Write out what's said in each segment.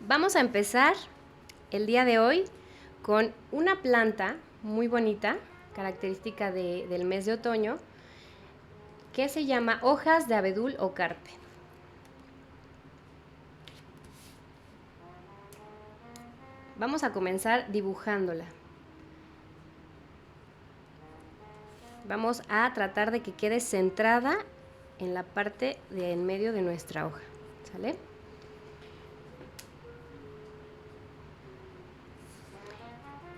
Vamos a empezar el día de hoy con una planta muy bonita, característica del mes de otoño, que se llama hojas de abedul o carpe. Vamos a comenzar dibujándola. Vamos a tratar de que quede centrada en la parte de en medio de nuestra hoja, ¿sale?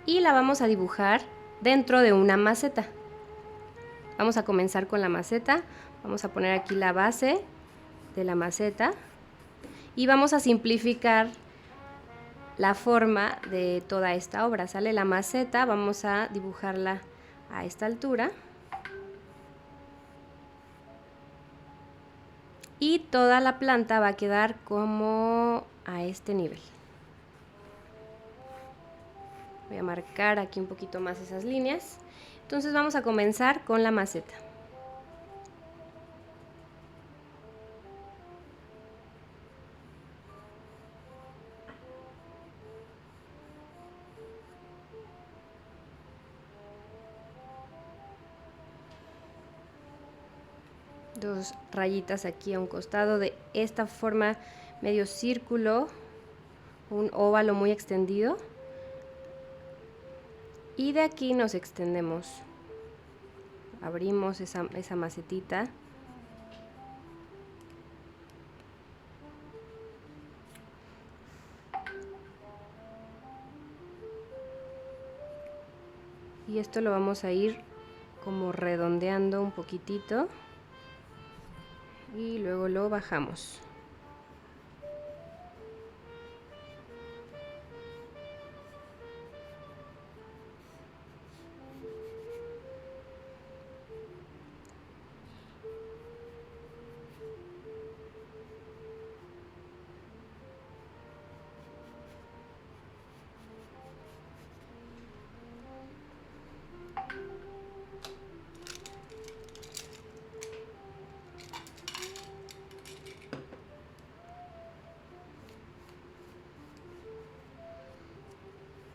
Y la vamos a dibujar dentro de una maceta. Vamos a comenzar con la maceta, vamos a poner aquí la base de la maceta y vamos a simplificar la forma de toda esta obra, ¿sale? La maceta vamos a dibujarla a esta altura y toda la planta va a quedar como a este nivel. Voy a marcar aquí un poquito más esas líneas. Entonces vamos a comenzar con la maceta. Dos rayitas aquí a un costado de esta forma medio círculo, un óvalo muy extendido. Y de aquí nos extendemos. Abrimos esa macetita. Y esto lo vamos a ir como redondeando un poquitito. Y luego lo bajamos.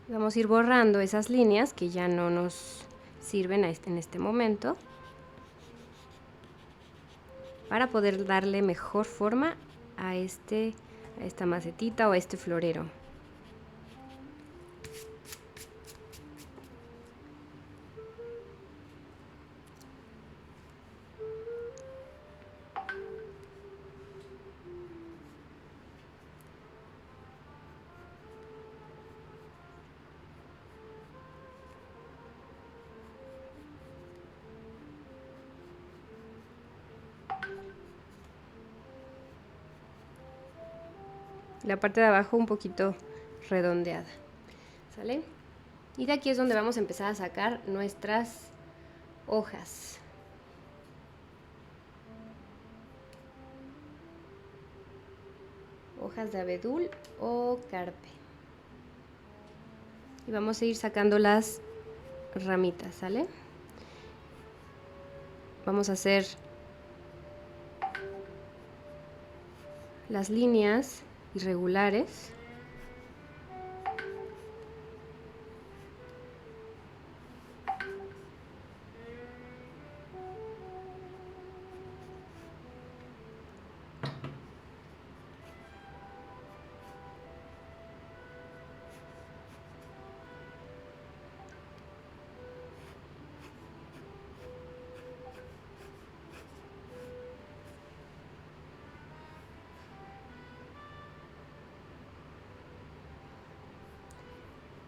Vamos a ir borrando esas líneas que ya no nos sirven en este momento para poder darle mejor forma a esta macetita o a este florero. La parte de abajo un poquito redondeada, ¿sale? Y de aquí es donde vamos a empezar a sacar nuestras hojas. Hojas de abedul o carpe. Y vamos a ir sacando las ramitas, ¿sale? Vamos a hacer las líneas irregulares.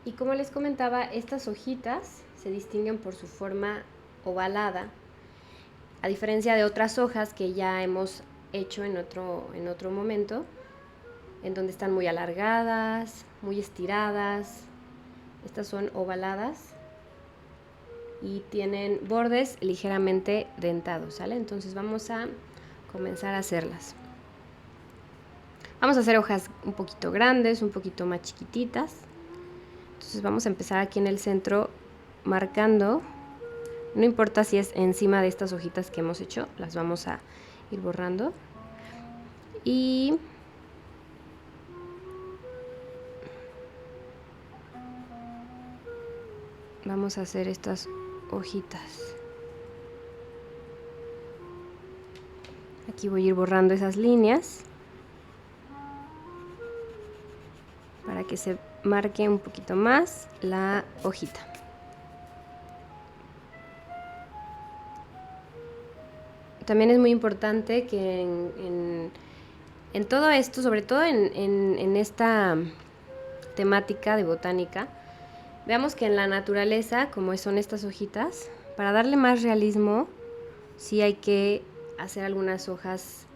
Y como les comentaba, estas hojitas se distinguen por su forma ovalada, a diferencia de otras hojas que ya hemos hecho en otro momento, en donde están muy alargadas, muy estiradas. Estas son ovaladas y tienen bordes ligeramente dentados, ¿sale? Entonces vamos a comenzar a hacerlas. Vamos a hacer hojas un poquito grandes, un poquito más chiquititas. Entonces vamos a empezar aquí en el centro marcando, no importa si es encima de estas hojitas que hemos hecho, las vamos a ir borrando. Y vamos a hacer estas hojitas. Aquí voy a ir borrando esas líneas para que se marque un poquito más la hojita. También es muy importante que en todo esto, sobre todo en esta temática de botánica, veamos que en la naturaleza, como son estas hojitas, para darle más realismo, sí hay que hacer algunas hojas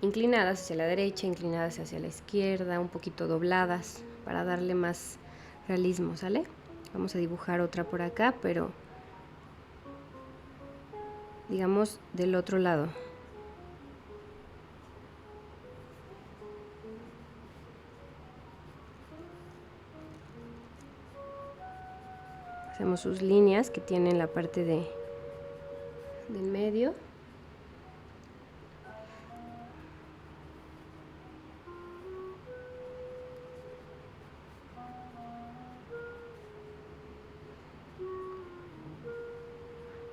inclinadas hacia la derecha, inclinadas hacia la izquierda, un poquito dobladas, para darle más realismo, ¿sale? Vamos a dibujar otra por acá, pero digamos del otro lado. Hacemos sus líneas que tienen la parte del medio.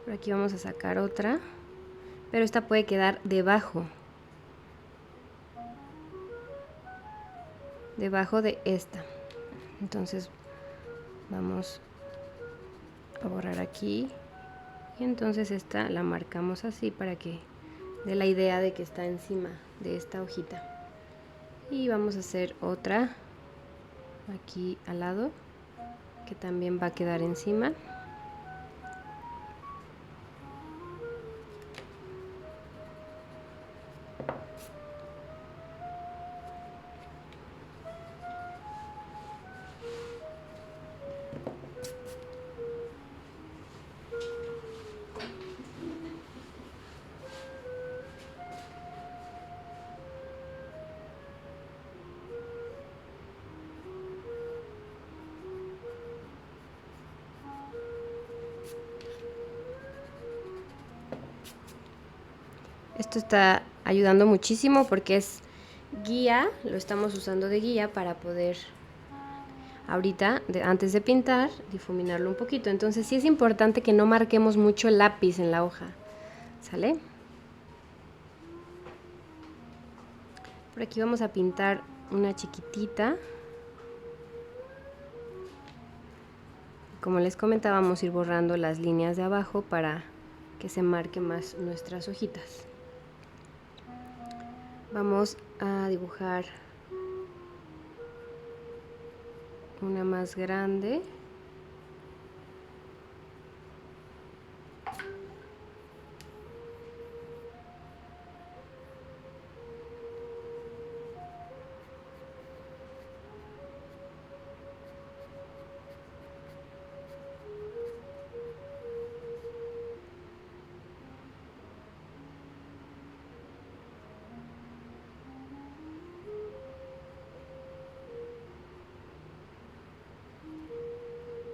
Por aquí vamos a sacar otra, pero esta puede quedar debajo de esta. Entonces vamos a borrar aquí y entonces esta la marcamos así para que dé la idea de que está encima de esta hojita. Y vamos a hacer otra aquí al lado que también va a quedar encima. Esto está ayudando muchísimo porque es guía, lo estamos usando de guía para poder ahorita, antes de pintar, difuminarlo un poquito. Entonces sí es importante que no marquemos mucho el lápiz en la hoja, ¿sale? Por aquí vamos a pintar una chiquitita. Como les comentaba, vamos a ir borrando las líneas de abajo para que se marquen más nuestras hojitas. Vamos a dibujar una más grande.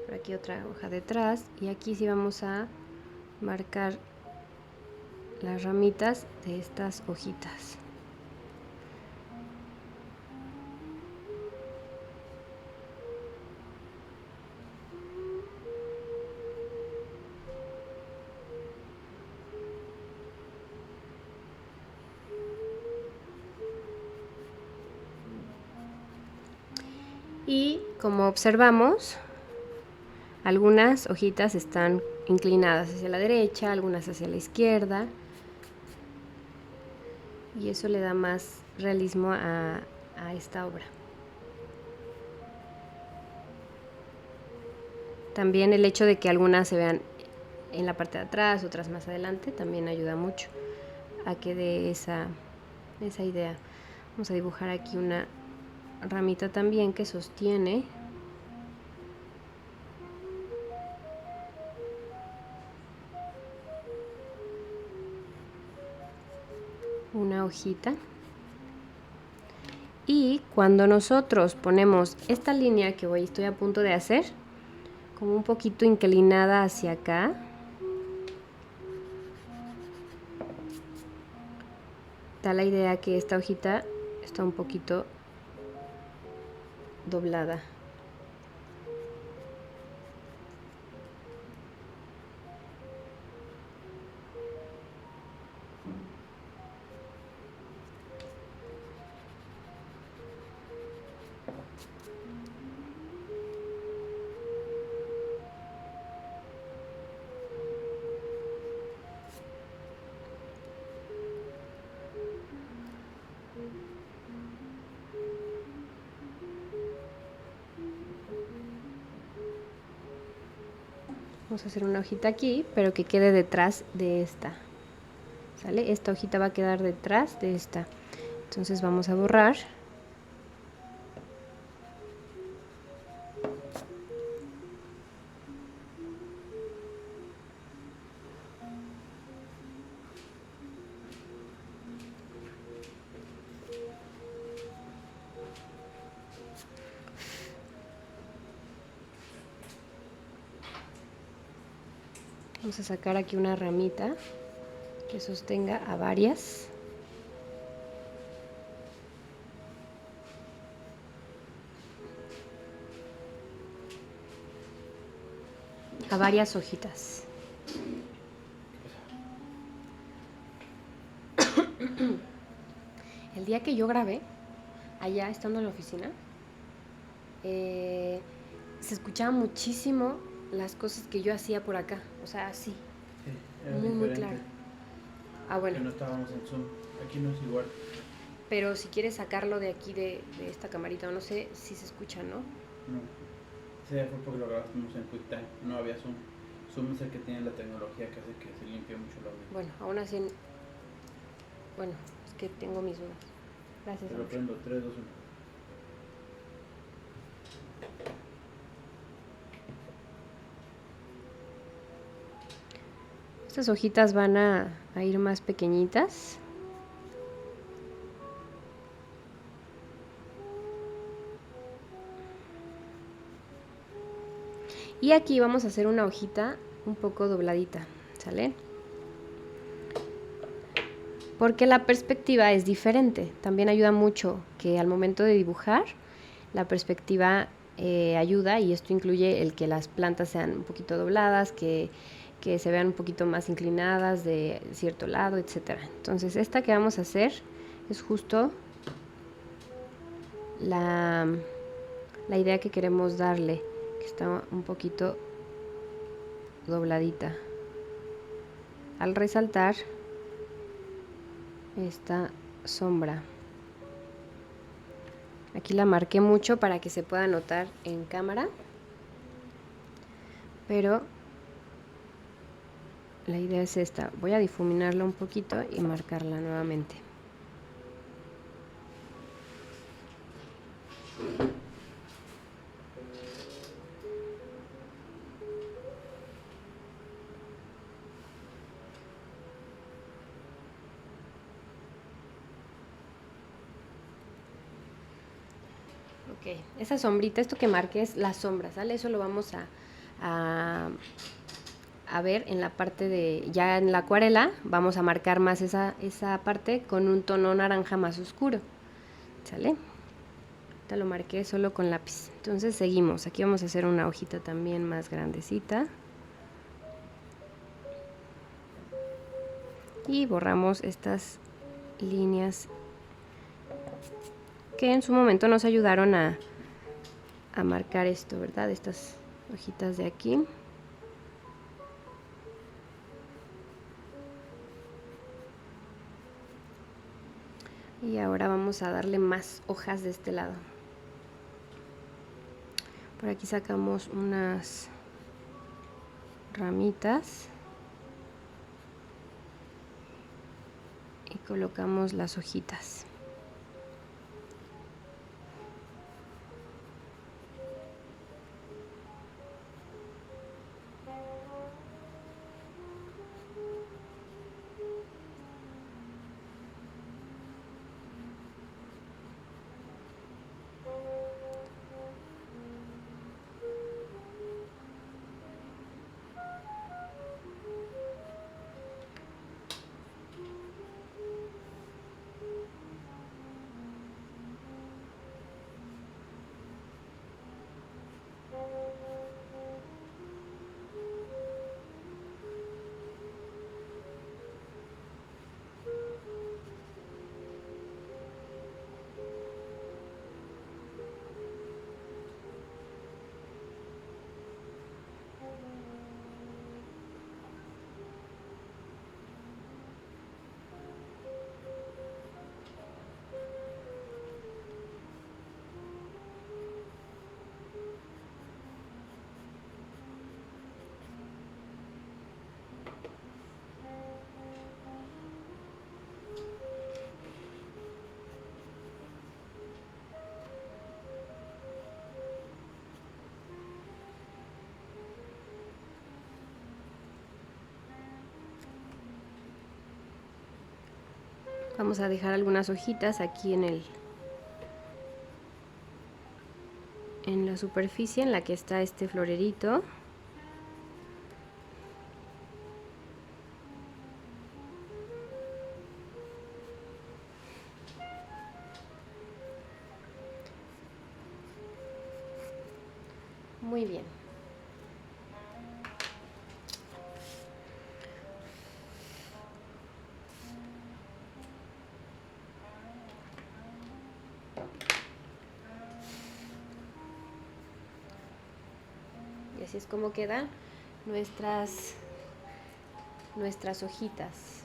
Por aquí otra hoja detrás y aquí sí vamos a marcar las ramitas de estas hojitas. Y como observamos, algunas hojitas están inclinadas hacia la derecha, algunas hacia la izquierda. Y eso le da más realismo a esta obra. También el hecho de que algunas se vean en la parte de atrás, otras más adelante, también ayuda mucho a que dé esa idea. Vamos a dibujar aquí una ramita también que sostiene una hojita. Y cuando nosotros ponemos esta línea que estoy a punto de hacer, como un poquito inclinada hacia acá, da la idea que esta hojita está un poquito doblada. Vamos a hacer una hojita aquí, pero que quede detrás de esta. ¿Sale? Esta hojita va a quedar detrás de esta. Entonces vamos a borrar. Vamos a sacar aquí una ramita que sostenga a varias. A varias hojitas. El día que yo grabé, allá estando en la oficina, se escuchaba muchísimo las cosas que yo hacía por acá. O sea, así. Sí, era muy, diferente. muy claro. Ah, bueno. Que no estábamos en Zoom. Aquí no es igual. Pero si quieres sacarlo de aquí, de esta camarita, no sé si se escucha, ¿no? No. Ese fue porque lo grabamos en QuickTime. No había Zoom. Zoom es el que tiene la tecnología que hace que se limpie mucho el audio. Bueno, aún así... Bueno, es que tengo mis dudas. Gracias. Te lo prendo. 3, 2, 1. Estas hojitas van a ir más pequeñitas. Y aquí vamos a hacer una hojita un poco dobladita, ¿sale? Porque la perspectiva es diferente. También ayuda mucho que al momento de dibujar, la perspectiva ayuda, y esto incluye el que las plantas sean un poquito dobladas, que se vean un poquito más inclinadas de cierto lado, etc. Entonces esta que vamos a hacer es justo la idea que queremos darle, que está un poquito dobladita, al resaltar esta sombra. Aquí la marqué mucho para que se pueda notar en cámara, pero la idea es esta. Voy a difuminarla un poquito y marcarla nuevamente. Ok, esa sombrita, esto que marqué es la sombra, ¿sale? Eso lo vamos a ver en la parte de, ya en la acuarela, vamos a marcar más esa parte con un tono naranja más oscuro, ¿sale? Ahorita lo marqué solo con lápiz. Entonces seguimos, aquí vamos a hacer una hojita también más grandecita. Y borramos estas líneas que en su momento nos ayudaron a marcar esto, ¿verdad? Estas hojitas de aquí. Y ahora vamos a darle más hojas de este lado. Por aquí sacamos unas ramitas y colocamos las hojitas. Vamos a dejar algunas hojitas aquí en la superficie en la que está este florerito. Muy bien. Y así es como quedan nuestras hojitas.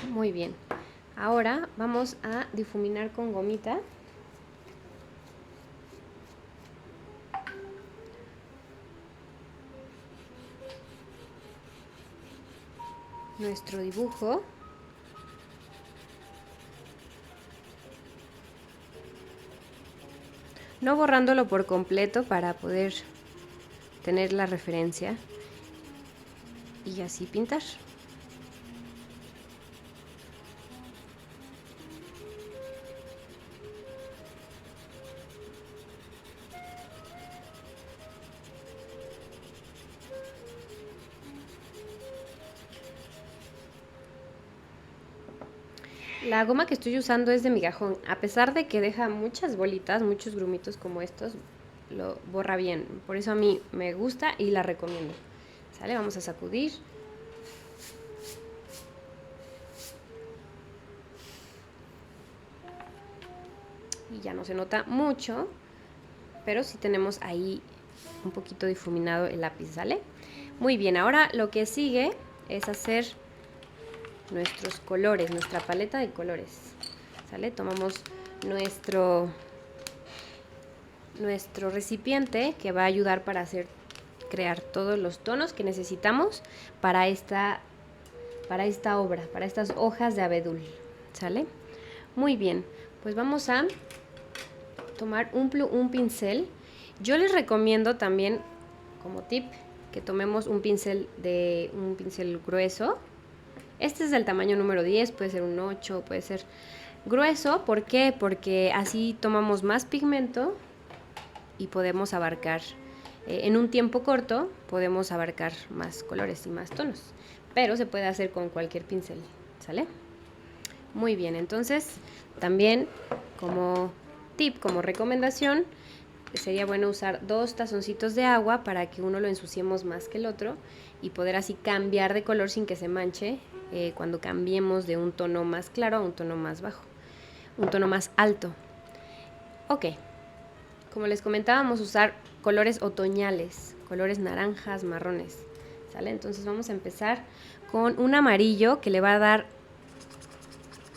Muy bien. Ahora vamos a difuminar con gomita. Nuestro dibujo. No borrándolo por completo para poder tener la referencia y así pintar. La goma que estoy usando es de migajón. A pesar de que deja muchas bolitas, muchos grumitos como estos, lo borra bien. Por eso a mí me gusta y la recomiendo. ¿Sale? Vamos a sacudir. Y ya no se nota mucho, pero sí tenemos ahí un poquito difuminado el lápiz, ¿sale? Muy bien, ahora lo que sigue es hacer nuestros colores, nuestra paleta de colores, ¿sale? Tomamos nuestro recipiente que va a ayudar para crear todos los tonos que necesitamos para esta obra, para estas hojas de abedul, ¿sale? Muy bien, pues vamos a tomar un pincel. Yo les recomiendo también, como tip, que tomemos un pincel grueso. Este es del tamaño número 10, puede ser un 8, puede ser grueso. ¿Por qué? Porque así tomamos más pigmento y podemos abarcar, en un tiempo corto, podemos abarcar más colores y más tonos. Pero se puede hacer con cualquier pincel, ¿sale? Muy bien, entonces también como tip, como recomendación, sería bueno usar 2 tazoncitos de agua para que uno lo ensuciemos más que el otro y poder así cambiar de color sin que se manche cuando cambiemos de un tono más claro a un tono más bajo, un tono más alto. Ok, como les comentaba, vamos a usar colores otoñales, colores naranjas, marrones, ¿sale? Entonces vamos a empezar con un amarillo que le va a dar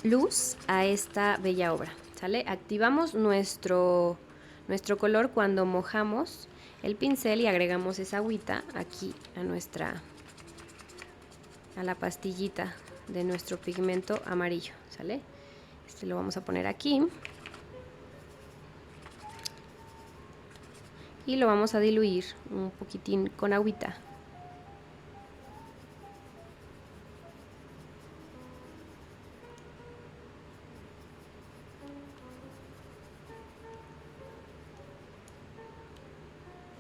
luz a esta bella obra, ¿sale? Activamos nuestro color cuando mojamos el pincel y agregamos esa agüita aquí a la pastillita de nuestro pigmento amarillo, ¿sale? Este lo vamos a poner aquí y lo vamos a diluir un poquitín con agüita.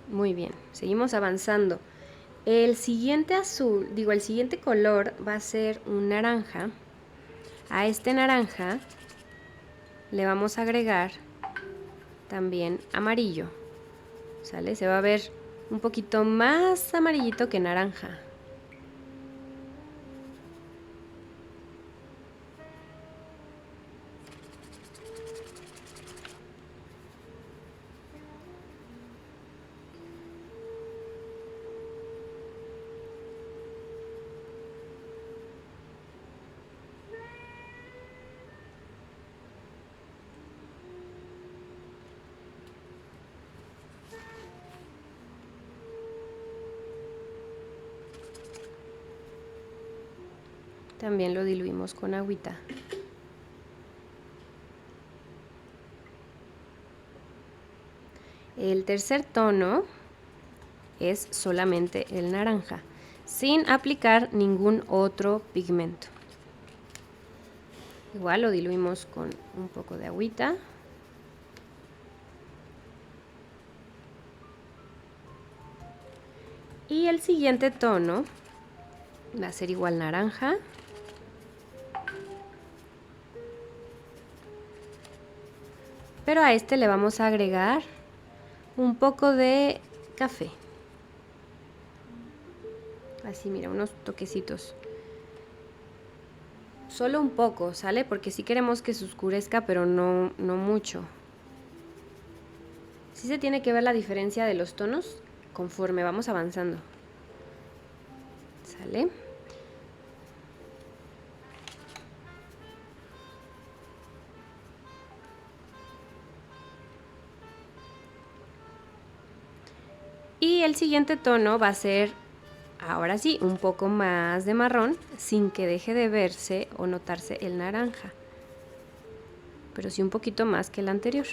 Muy bien, seguimos avanzando. El siguiente color va a ser un naranja. A este naranja le vamos a agregar también amarillo, ¿sale? Se va a ver un poquito más amarillito que naranja. También lo diluimos con agüita. El tercer tono es solamente el naranja, sin aplicar ningún otro pigmento. Igual lo diluimos con un poco de agüita. Y el siguiente tono va a ser igual naranja. Pero a este le vamos a agregar un poco de café. Así, mira, unos toquecitos. Solo un poco, ¿sale? Porque sí queremos que se oscurezca, pero no mucho. Sí se tiene que ver la diferencia de los tonos conforme vamos avanzando. ¿Sale? Y el siguiente tono va a ser, ahora sí, un poco más de marrón, sin que deje de verse o notarse el naranja. Pero sí un poquito más que el anterior.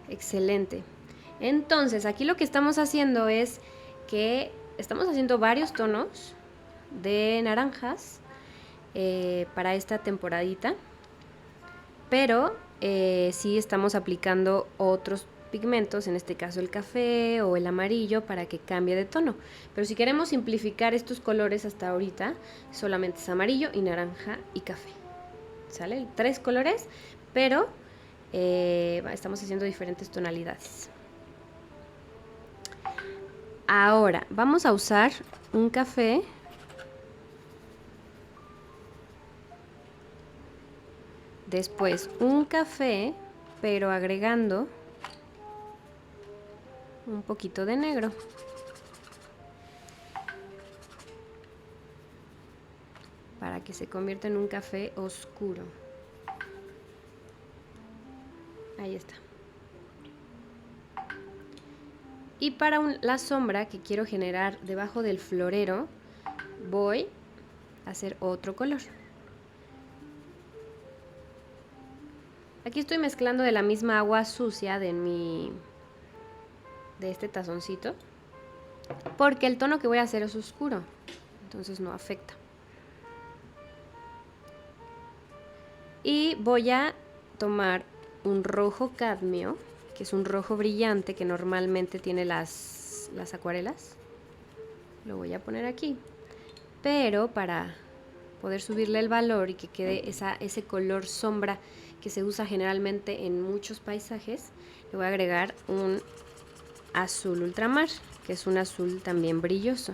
Excelente. Entonces, aquí lo que estamos haciendo es que estamos haciendo varios tonos de naranjas para esta temporadita, pero sí estamos aplicando otros pigmentos, en este caso el café o el amarillo, para que cambie de tono. Pero si queremos simplificar estos colores hasta ahorita, solamente es amarillo y naranja y café. ¿Sale? 3 colores, pero estamos haciendo diferentes tonalidades. Ahora vamos a usar un café después un café, pero agregando un poquito de negro. Para que se convierta en un café oscuro. Ahí está. Y para la sombra que quiero generar debajo del florero, voy a hacer otro color. Aquí estoy mezclando de la misma agua sucia de este tazoncito, porque el tono que voy a hacer es oscuro, entonces no afecta. Y voy a tomar un rojo cadmio, que es un rojo brillante que normalmente tiene las acuarelas. Lo voy a poner aquí, pero para poder subirle el valor y que quede ese color sombra que se usa generalmente en muchos paisajes, le voy a agregar un azul ultramar, que es un azul también brilloso.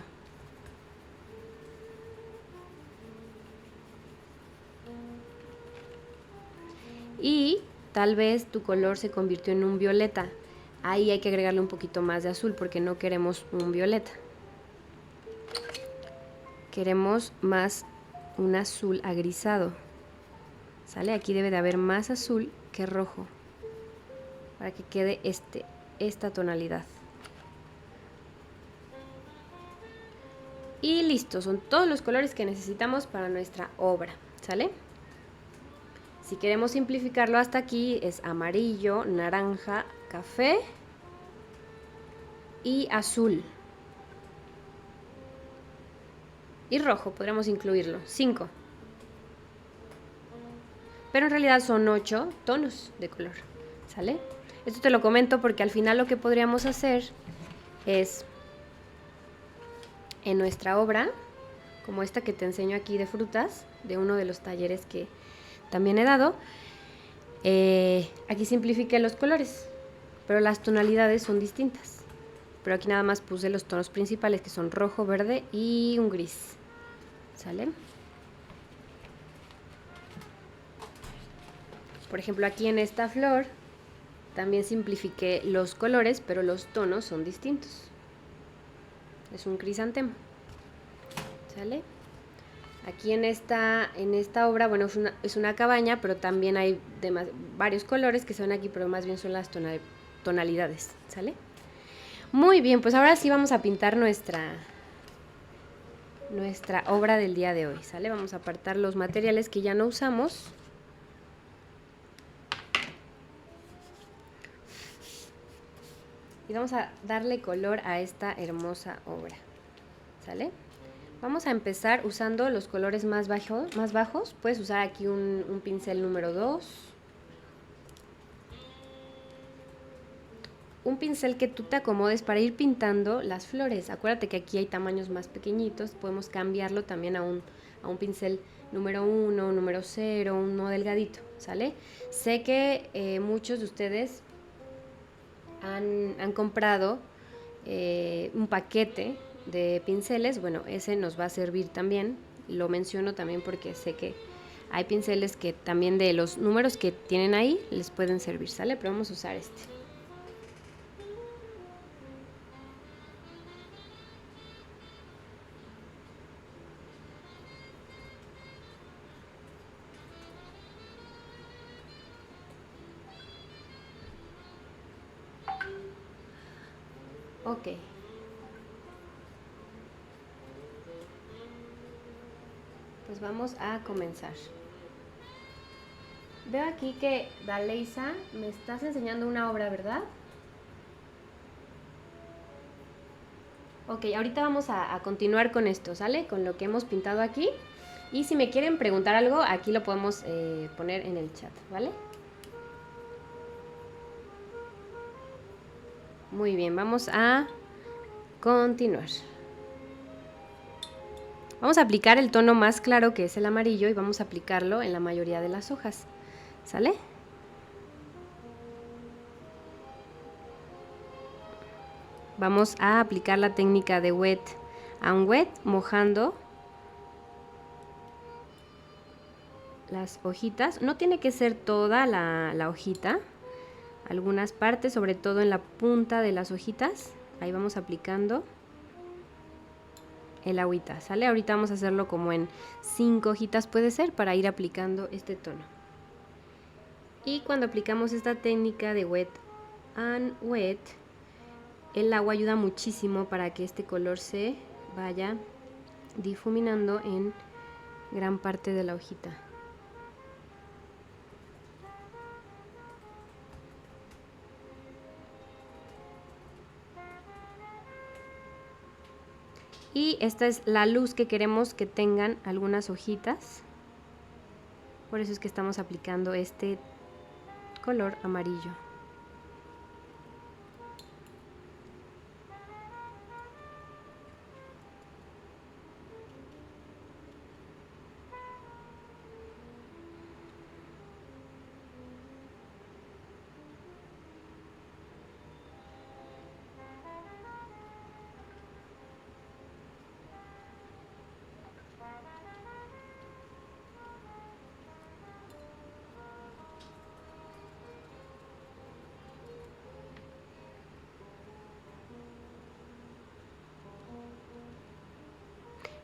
Y tal vez tu color se convirtió en un violeta. Ahí hay que agregarle un poquito más de azul porque no queremos un violeta. Queremos más un azul agrisado. ¿Sale? Aquí debe de haber más azul que rojo para que quede esta tonalidad. Y listo, son todos los colores que necesitamos para nuestra obra. ¿Sale? Si queremos simplificarlo hasta aquí es amarillo, naranja, café y azul. Y rojo, podríamos incluirlo, 5. Pero en realidad son 8 tonos de color, ¿sale? Esto te lo comento porque al final lo que podríamos hacer es, en nuestra obra, como esta que te enseño aquí de frutas, de uno de los talleres que también he dado, aquí simplifiqué los colores, pero las tonalidades son distintas. Pero aquí nada más puse los tonos principales, que son rojo, verde y un gris. ¿Sale? Por ejemplo, aquí en esta flor también simplifiqué los colores, pero los tonos son distintos. Es un crisantemo. ¿Sale? Aquí en esta obra, bueno, es una cabaña, pero también hay varios colores que se ven aquí, pero más bien son las tonalidades. ¿Sale? Muy bien, pues ahora sí vamos a pintar nuestra obra del día de hoy, ¿sale? Vamos a apartar los materiales que ya no usamos. Y vamos a darle color a esta hermosa obra, ¿sale? Vamos a empezar usando los colores más bajos. Puedes usar aquí un pincel número 2. Un pincel que tú te acomodes para ir pintando las flores. Acuérdate que aquí hay tamaños más pequeñitos. Podemos cambiarlo también a un pincel número 1, número 0, uno delgadito, ¿sale? Sé que muchos de ustedes han comprado un paquete de pinceles. Bueno, ese nos va a servir también. Lo menciono también porque sé que hay pinceles que también de los números que tienen ahí les pueden servir, ¿sale? Pero vamos a usar este. Ok. Pues vamos a comenzar. Veo aquí que Daleisa me estás enseñando una obra, ¿verdad? Ok, ahorita vamos a continuar con esto, ¿sale? Con lo que hemos pintado aquí. Y si me quieren preguntar algo, aquí lo podemos poner en el chat, ¿vale? Muy bien, vamos a continuar. Vamos a aplicar el tono más claro, que es el amarillo, y vamos a aplicarlo en la mayoría de las hojas, ¿sale? Vamos a aplicar la técnica de wet and wet, mojando las hojitas. No tiene que ser toda la hojita, algunas partes, sobre todo en la punta de las hojitas. Ahí vamos aplicando el agüita, ¿sale? Ahorita vamos a hacerlo como en 5 hojitas puede ser, para ir aplicando este tono. Y cuando aplicamos esta técnica de wet and wet, el agua ayuda muchísimo para que este color se vaya difuminando en gran parte de la hojita. Y esta es la luz que queremos que tengan algunas hojitas. Por eso es que estamos aplicando este color amarillo.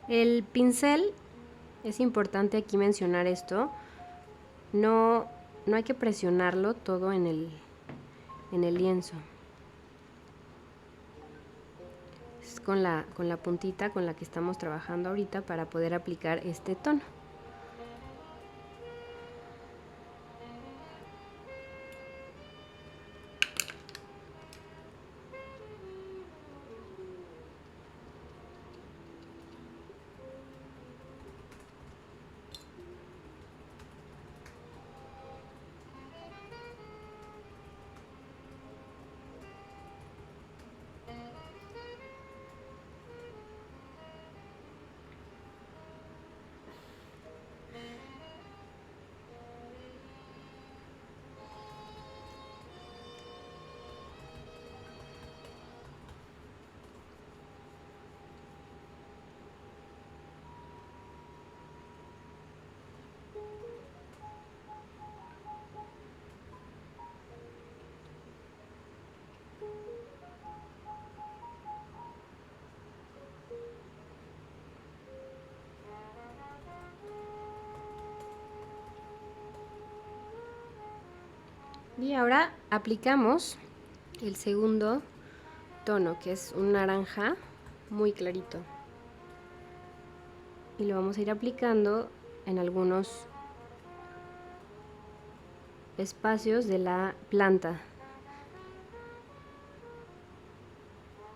El pincel, es importante aquí mencionar esto, no hay que presionarlo todo en el lienzo. Es con la puntita con la que estamos trabajando ahorita para poder aplicar este tono. Y ahora aplicamos el segundo tono, que es un naranja muy clarito. Y lo vamos a ir aplicando en algunos espacios de la planta.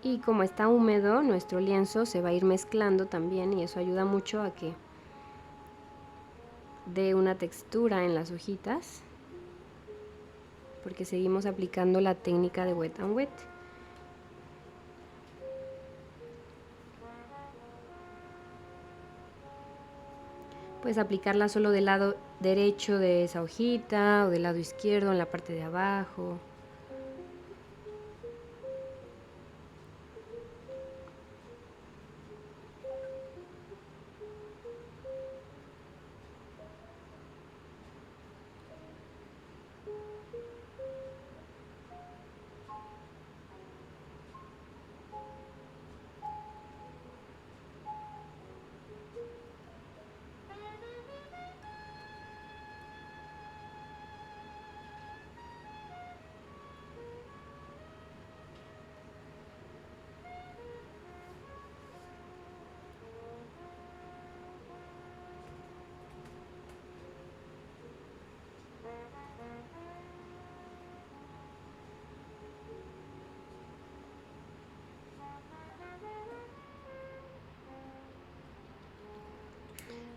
Y como está húmedo, nuestro lienzo se va a ir mezclando también y eso ayuda mucho a que dé una textura en las hojitas, porque seguimos aplicando la técnica de wet and wet. Puedes aplicarla solo del lado derecho de esa hojita o del lado izquierdo en la parte de abajo.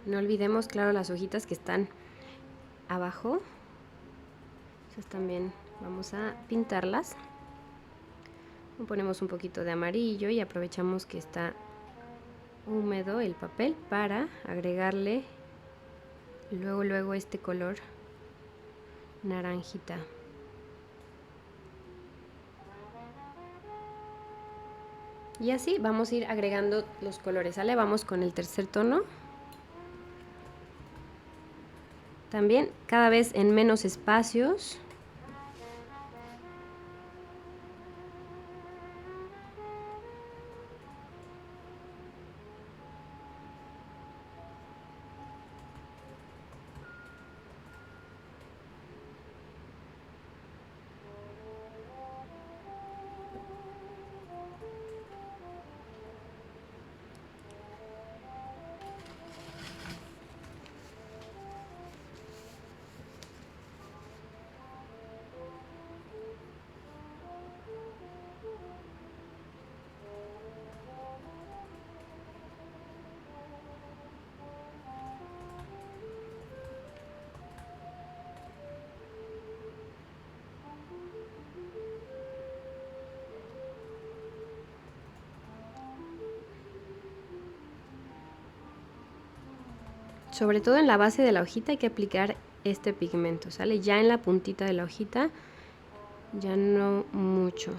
No olvidemos, claro, las hojitas que están abajo. Esas también vamos a pintarlas. Ponemos un poquito de amarillo y aprovechamos que está húmedo el papel para agregarle luego este color naranjita. Y así vamos a ir agregando los colores, ¿sale? Vamos con el tercer tono. También cada vez en menos espacios. Sobre todo en la base de la hojita hay que aplicar este pigmento, ¿sale? Ya en la puntita de la hojita, ya no mucho.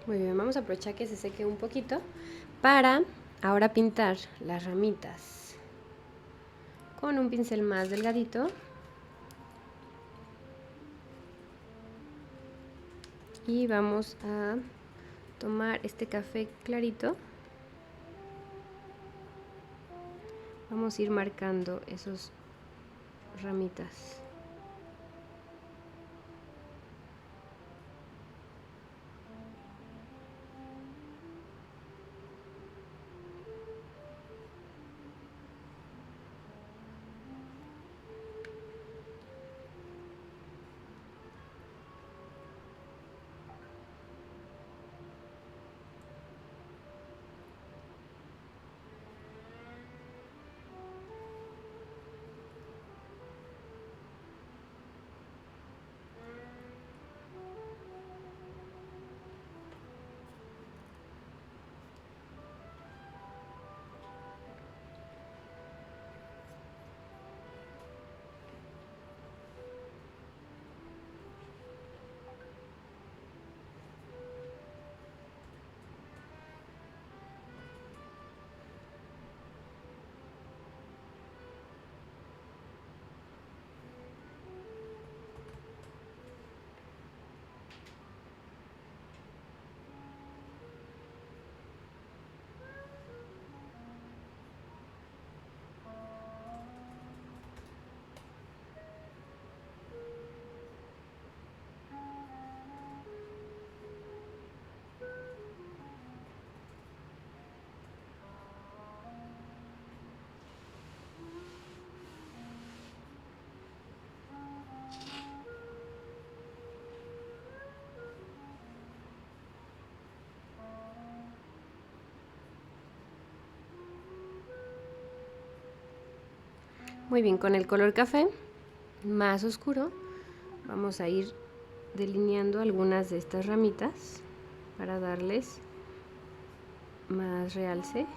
Muy bien, vamos a aprovechar que se seque un poquito para ahora pintar las ramitas con un pincel más delgadito. Y vamos a tomar este café clarito. Vamos a ir marcando esos ramitas. Muy bien, con el color café más oscuro vamos a ir delineando algunas de estas ramitas para darles más realce,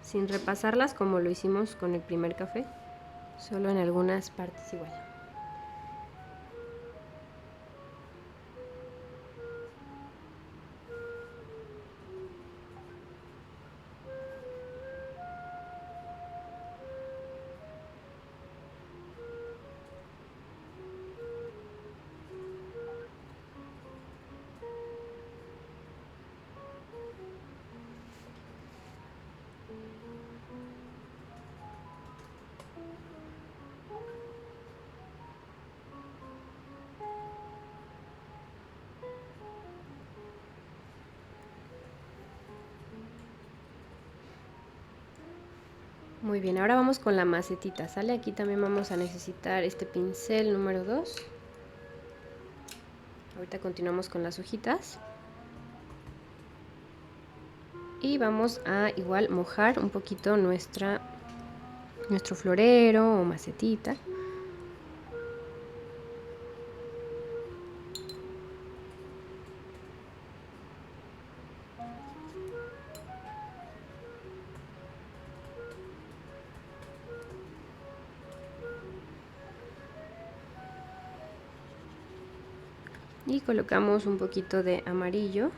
sin repasarlas como lo hicimos con el primer café, solo en algunas partes igual. Muy bien, ahora vamos con la macetita, ¿sale? Aquí también vamos a necesitar este pincel número 2. Ahorita continuamos con las hojitas. Y vamos a igual mojar un poquito nuestro florero o macetita. Y colocamos un poquito de amarillo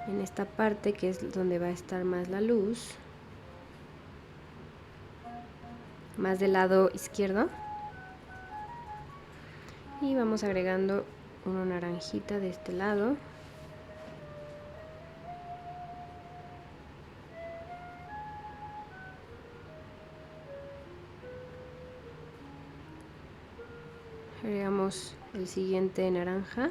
en esta parte que es donde va a estar más la luz, más del lado izquierdo. Y vamos agregando una naranjita de este lado. Agregamos el siguiente naranja.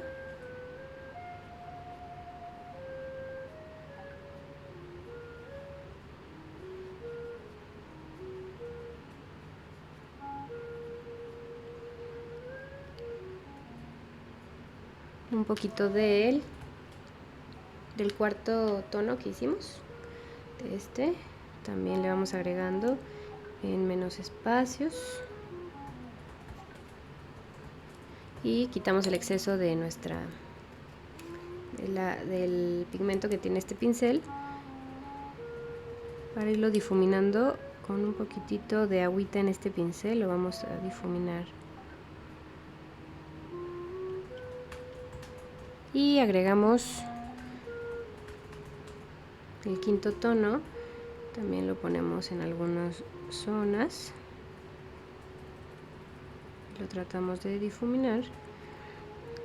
Un poquito del cuarto tono que hicimos, de este, también le vamos agregando en menos espacios y quitamos el exceso de del pigmento que tiene este pincel para irlo difuminando con un poquitito de agüita en este pincel. Lo vamos a difuminar y agregamos el quinto tono, también lo ponemos en algunas zonas, lo tratamos de difuminar.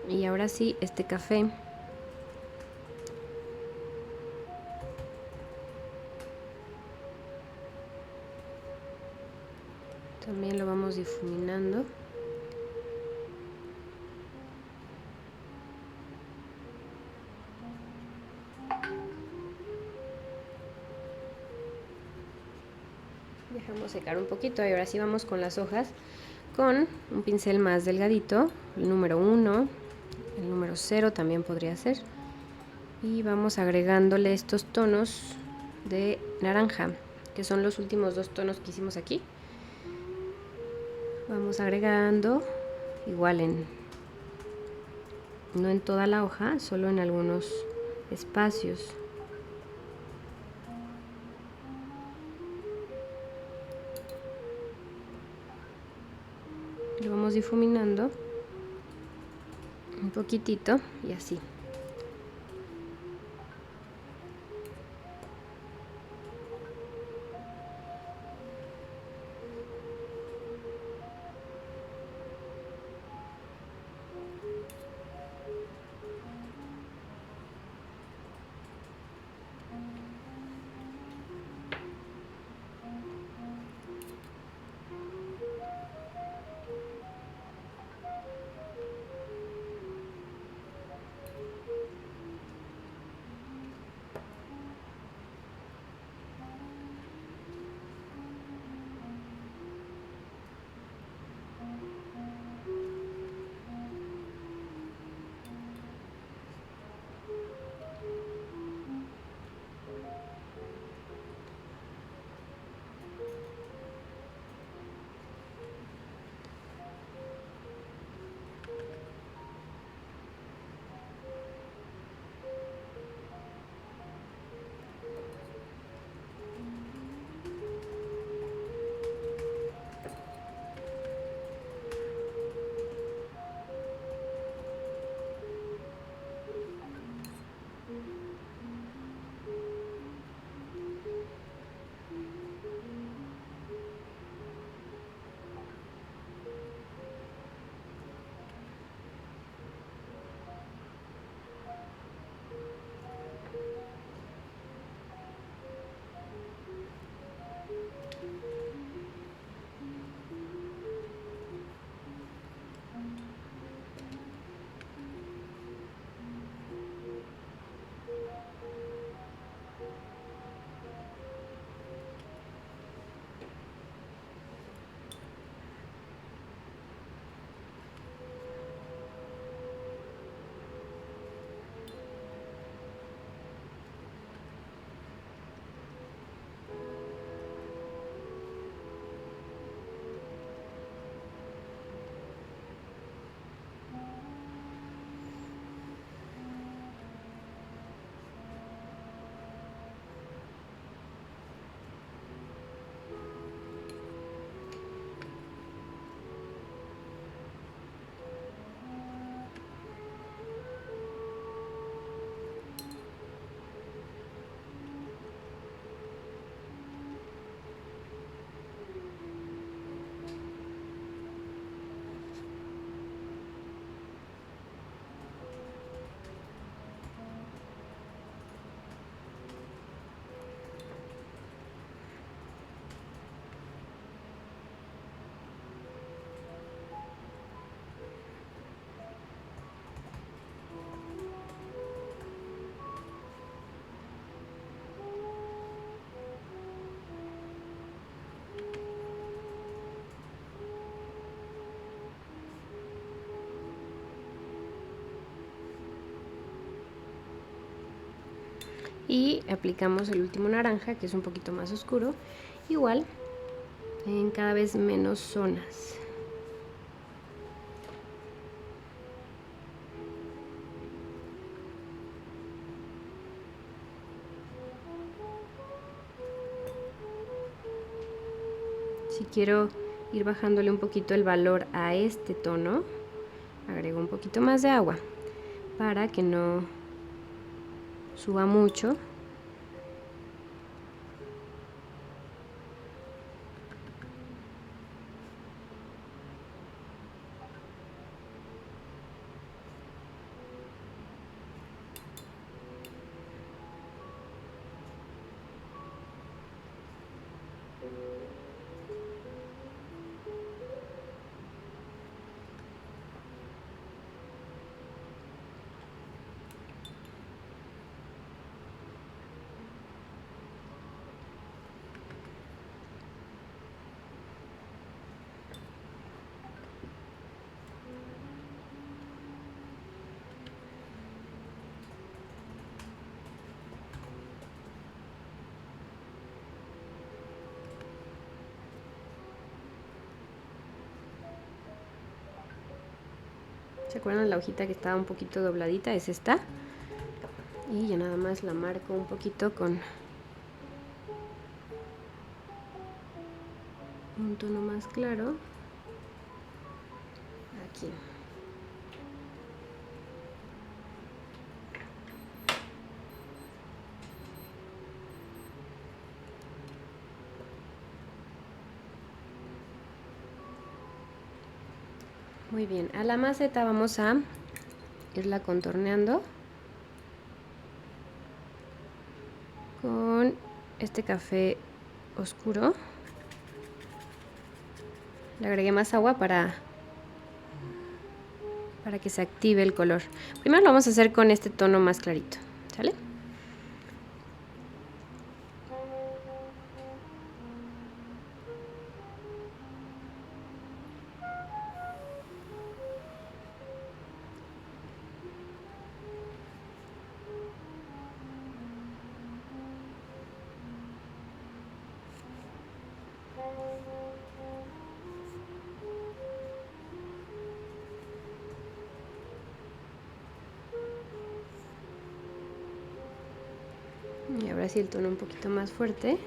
Y ahora sí, este café también lo vamos difuminando. Dejamos secar un poquito y ahora sí vamos con las hojas con un pincel más delgadito, el número 1, el número 0 también podría ser. Y vamos agregándole estos tonos de naranja, que son los últimos dos tonos que hicimos aquí. Vamos agregando igual no en toda la hoja, solo en algunos espacios. Lo vamos difuminando un poquitito y así. Y aplicamos el último naranja, que es un poquito más oscuro, igual en cada vez menos zonas. Si quiero ir bajándole un poquito el valor a este tono, agrego un poquito más de agua para que no suba mucho. ¿Se acuerdan la hojita que estaba un poquito dobladita? Es esta. Y ya nada más la marco un poquito con un tono más claro. Aquí. Muy bien, a la maceta vamos a irla contorneando con este café oscuro. Le agregué más agua para que se active el color. Primero lo vamos a hacer con este tono más clarito, ¿sale? Y ahora sí el tono un poquito más fuerte.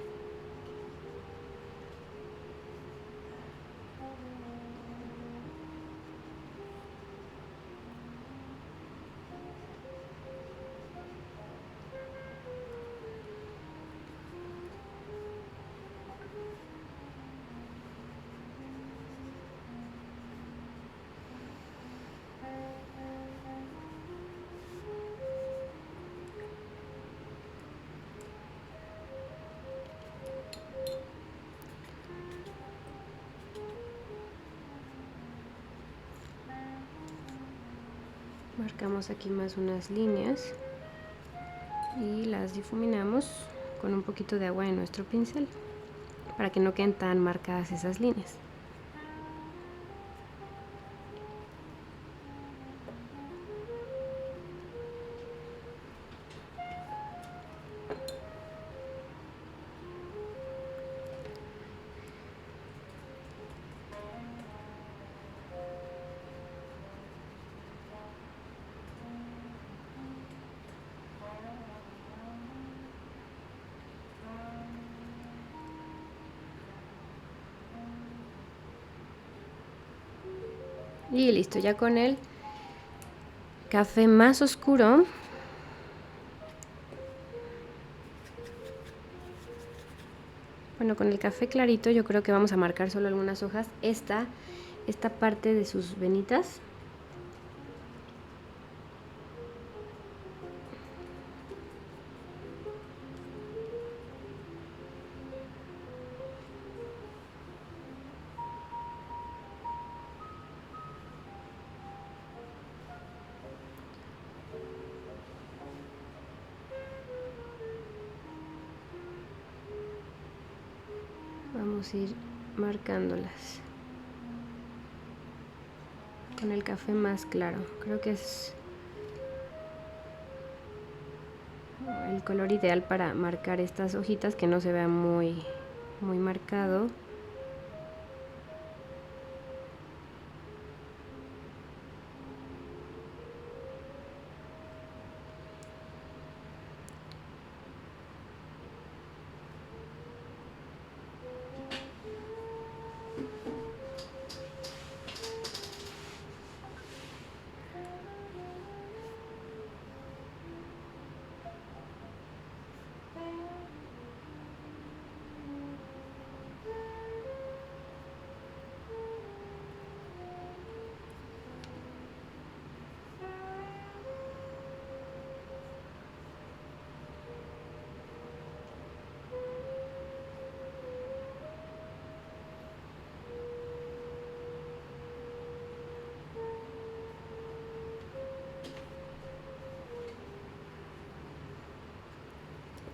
Marcamos aquí más unas líneas y las difuminamos con un poquito de agua en nuestro pincel para que no queden tan marcadas esas líneas. Y listo, ya con el café más oscuro con el café clarito yo creo que vamos a marcar solo algunas hojas. Esta parte de sus venitas. Vamos a ir marcándolas con el café más claro. Creo que es el color ideal para marcar estas hojitas, que no se vea muy marcado.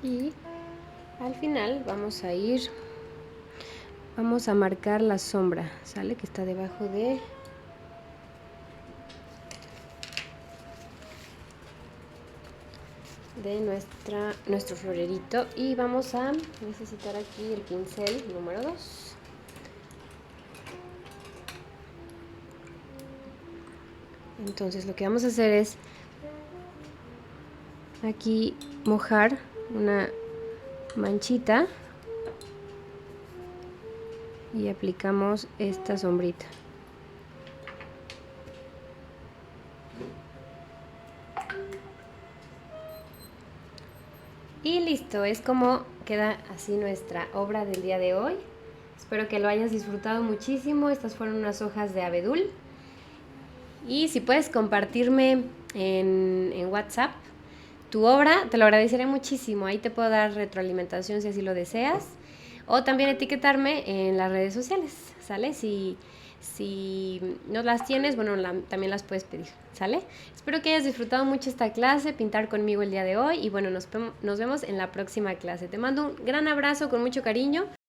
Y al final vamos a marcar la sombra, ¿sale? Que está debajo de nuestro florerito, y vamos a necesitar aquí el pincel número 2. Entonces lo que vamos a hacer es aquí mojar una manchita y aplicamos esta sombrita. Y listo, es como queda así nuestra obra del día de hoy. Espero que lo hayas disfrutado muchísimo. Estas fueron unas hojas de abedul. Y si puedes compartirme en WhatsApp tu obra, te lo agradeceré muchísimo. Ahí te puedo dar retroalimentación si así lo deseas. O también etiquetarme en las redes sociales, ¿sale? Si no las tienes, bueno, también las puedes pedir, ¿sale? Espero que hayas disfrutado mucho esta clase, pintar conmigo el día de hoy. Y bueno, nos vemos en la próxima clase. Te mando un gran abrazo con mucho cariño.